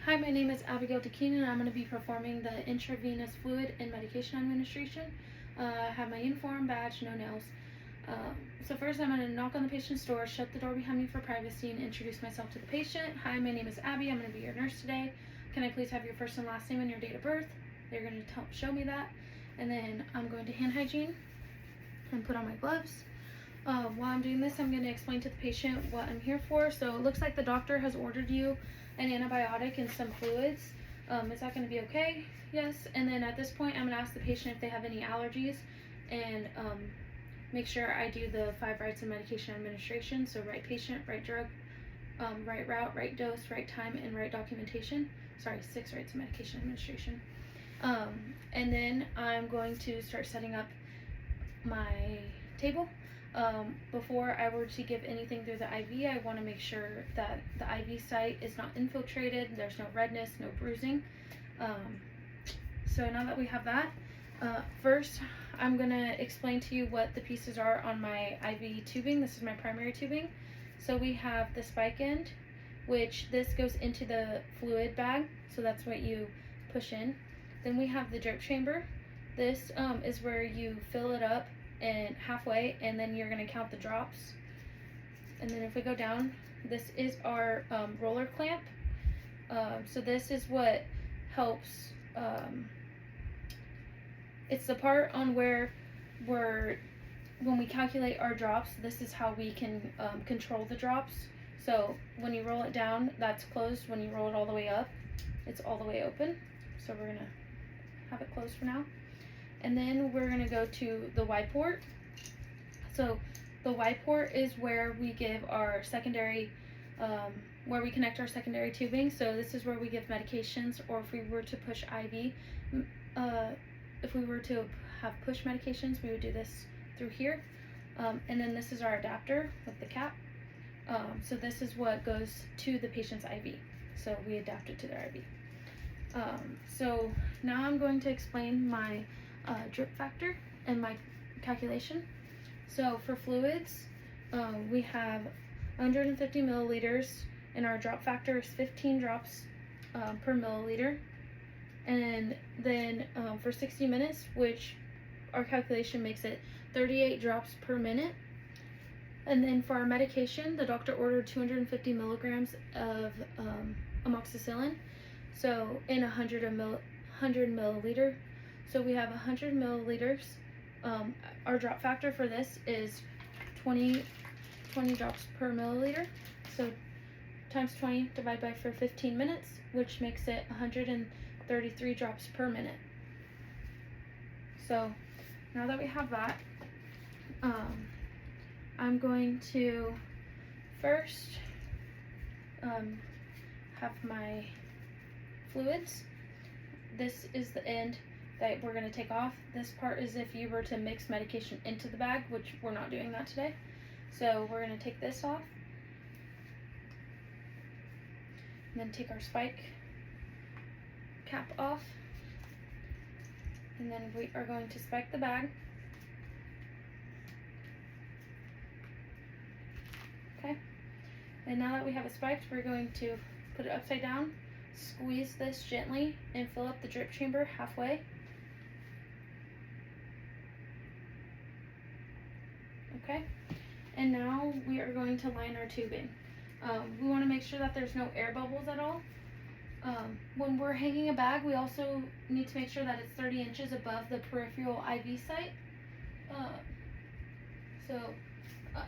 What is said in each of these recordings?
Hi, my name is Abigail Dakeen, and I'm going to be performing the intravenous fluid and medication administration. I have my uniform, badge, no nails. So first I'm going to knock on the patient's door, shut the door behind me for privacy, and introduce myself to the patient. Hi, my name is Abby. I'm going to be your nurse today. Can I please have your first and last name and your date of birth? They're going to show me that. And then I'm going to hand hygiene and put on my gloves. While I'm doing this, I'm going to explain to the patient what I'm here for. So it looks like the doctor has ordered you an antibiotic and some fluids. Is that going to be okay? Yes. And then at this point, I'm going to ask the patient if they have any allergies and make sure I do the 5 rights of medication administration. So right patient, right drug, right route, right dose, right time, and right documentation. Sorry, 6 rights of medication administration. And then I'm going to start setting up my table. Before I were to give anything through the IV, I want to make sure that the IV site is not infiltrated, there's no redness, no bruising. So now that we have that, first I'm going to explain to you what the pieces are on my IV tubing. This is my primary tubing. So we have the spike end, which this goes into the fluid bag, so that's what you push in. Then we have the drip chamber. This is where you fill it up and halfway, and then you're going to count the drops. And then if we go down, this is our roller clamp. So this is what helps. It's the part on where when we calculate our drops, this is how we can control the drops. So when you roll it down, that's closed. When you roll it all the way up, it's all the way open. So we're going to have it closed for now. And then we're going to go to the Y port. So the Y port is where we give our secondary, where we connect our secondary tubing. So this is where we give medications, or if we were to push IV, if we were to have push medications, we would do this through here. And then this is our adapter with the cap. So this is what goes to the patient's IV. So we adapt it to their IV. So now I'm going to explain my drip factor and my calculation. So for fluids, we have 150 milliliters, and our drop factor is 15 drops per milliliter. And then for 60 minutes, which our calculation makes it 38 drops per minute. And then for our medication, the doctor ordered 250 milligrams of amoxicillin, so in 100 milliliter. So we have 100 milliliters. Our drop factor for this is 20 drops per milliliter. So times 20 divided by for 15 minutes, which makes it 133 drops per minute. So now that we have that, I'm going to first have my fluids. This is the end that we're going to take off. This part is if you were to mix medication into the bag, which we're not doing that today. So we're going to take this off, and then take our spike cap off, and then we are going to spike the bag. Okay, and now that we have it spiked, we're going to put it upside down, squeeze this gently, and fill up the drip chamber halfway. Okay, and now we are going to line our tubing. We want to make sure that there's no air bubbles at all. When we're hanging a bag, we also need to make sure that it's 30 inches above the peripheral IV site.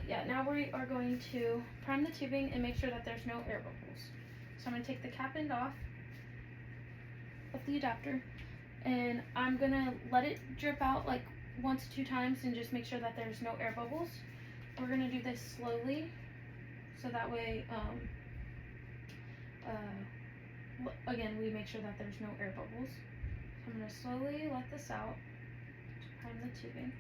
Yeah, now we are going to prime the tubing and make sure that there's no air bubbles. So I'm going to take the cap end off of the adapter, and I'm going to let it drip out like 1 to 2 times and just make sure that there's no air bubbles. We're going to do this slowly, so that way, again, we make sure that there's no air bubbles. So I'm going to slowly let this out to prime the tubing.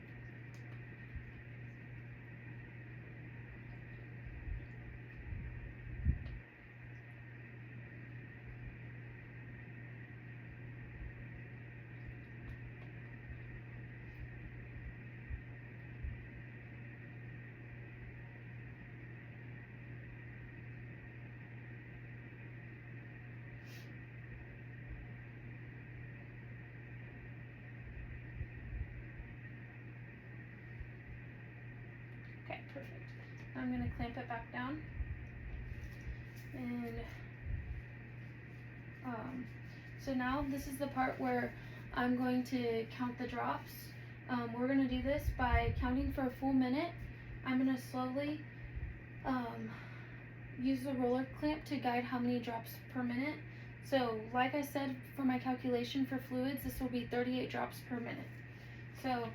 Perfect. I'm going to clamp it back down. And so now this is the part where I'm going to count the drops. We're going to do this by counting for a full minute. I'm going to slowly use the roller clamp to guide how many drops per minute. So like I said, for my calculation for fluids, this will be 38 drops per minute. So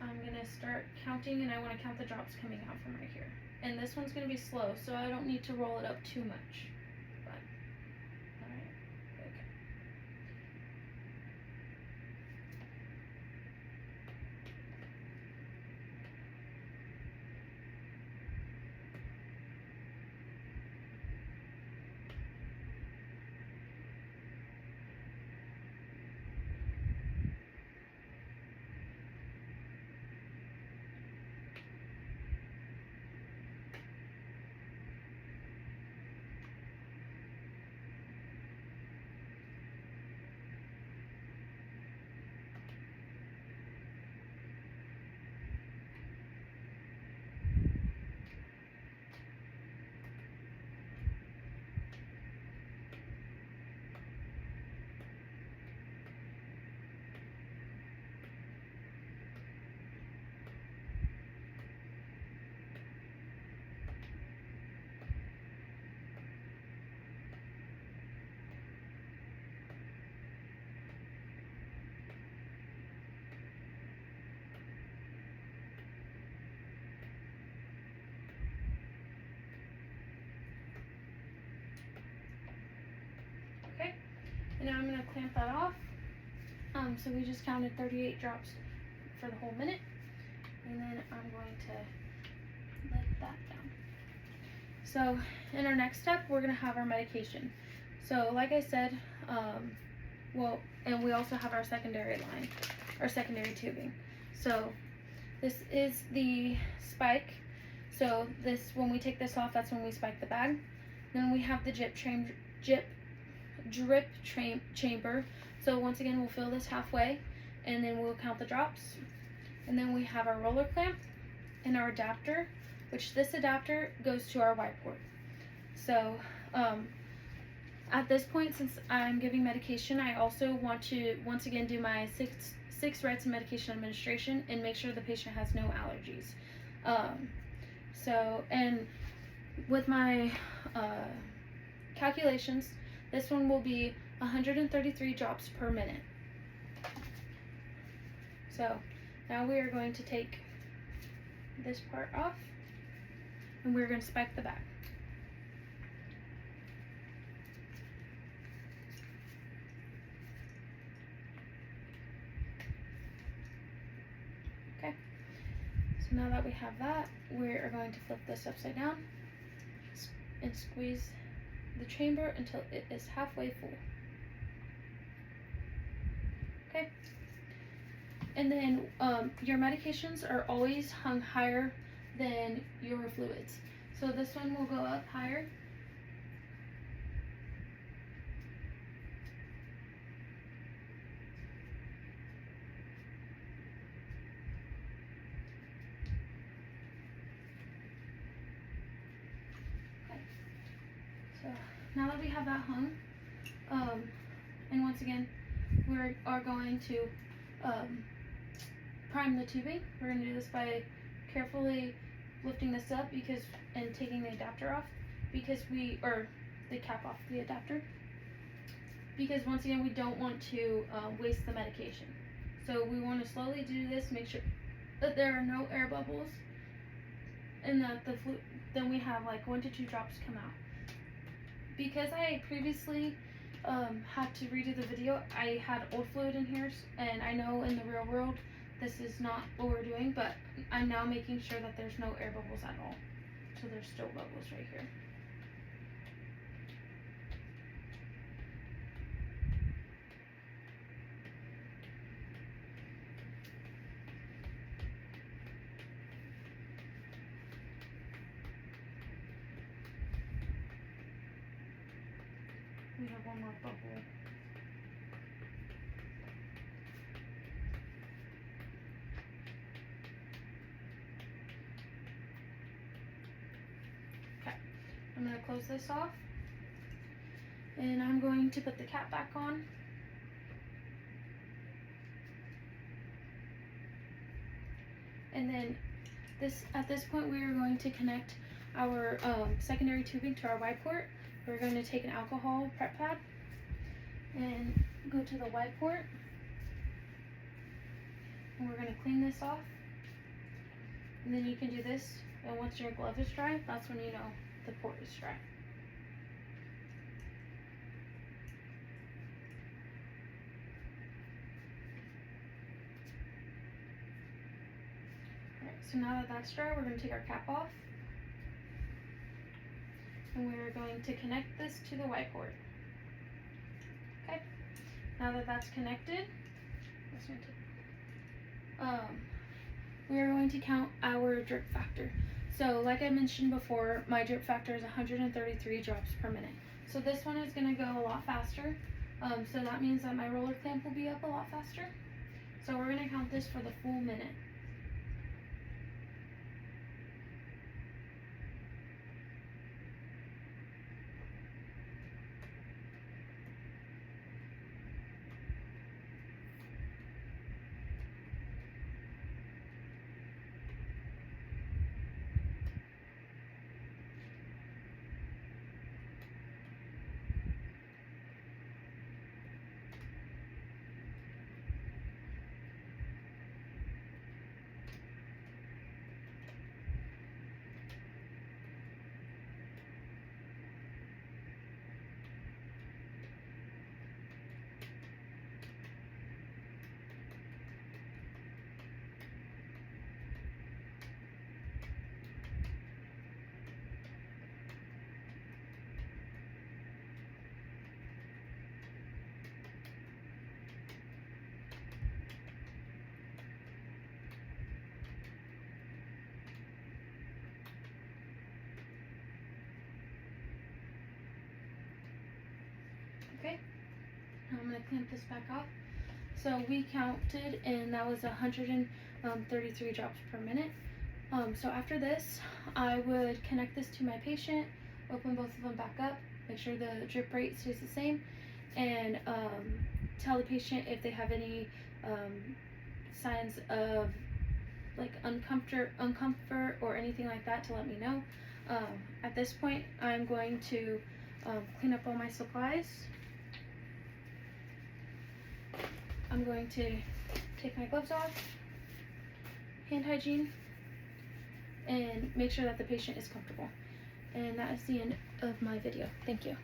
I'm going to start counting, and I want to count the drops coming out from right here. And this one's going to be slow, so I don't need to roll it up too much. But, all right, okay. Okay, and now I'm going to clamp that off. So we just counted 38 drops for the whole minute, and then I'm going to let that down. So in our next step, we're going to have our medication. So like I said, and we also have our secondary line, our secondary tubing. So this is the spike. So this, when we take this off, that's when we spike the bag. Then we have the drip chamber. So once again, we'll fill this halfway, and then we'll count the drops. And then we have our roller clamp and our adapter, which this adapter goes to our Y port. So at this point, since I'm giving medication, I also want to once again do my six rights of medication administration and make sure the patient has no allergies. And with my calculations, this one will be 133 drops per minute. So now we are going to take this part off, and we're going to spike the bag. Okay, so now that we have that, we are going to flip this upside down and squeeze the chamber until it is halfway full. Okay, and then your medications are always hung higher than your fluids. So this one will go up higher. Okay. So now that we have that hung, and once again, we are going to prime the tubing. We're going to do this by carefully lifting this up and taking the adapter off, or the cap off the adapter, because once again, we don't want to waste the medication. So we want to slowly do this, make sure that there are no air bubbles, and that then we have like 1 to 2 drops come out. Because I previously had to redo the video, I had old fluid in here, and I know in the real world this is not what we're doing, but I'm now making sure that there's no air bubbles at all. So there's still bubbles right here. We have one more bubble. I'm going to close this off. And I'm going to put the cap back on. And then at this point we are going to connect our secondary tubing to our Y port. We're going to take an alcohol prep pad and go to the Y port. And we're going to clean this off. And then you can do this, and once your glove is dry, that's when you know the port is dry. Alright, so now that that's dry, we're going to take our cap off. And we're going to connect this to the Y port. Okay, now that that's connected, we are going to count our drip factor. So like I mentioned before, my drip factor is 133 drops per minute. So this one is going to go a lot faster. So that means that my roller clamp will be up a lot faster. So we're going to count this for the full minute. Okay, now I'm going to clamp this back off. So we counted, and that was 133 drops per minute. So after this, I would connect this to my patient, open both of them back up, make sure the drip rate stays the same, and tell the patient if they have any signs of like uncomfort or anything like that to let me know. At this point, I'm going to clean up all my supplies. I'm going to take my gloves off, hand hygiene, and make sure that the patient is comfortable. And that is the end of my video. Thank you.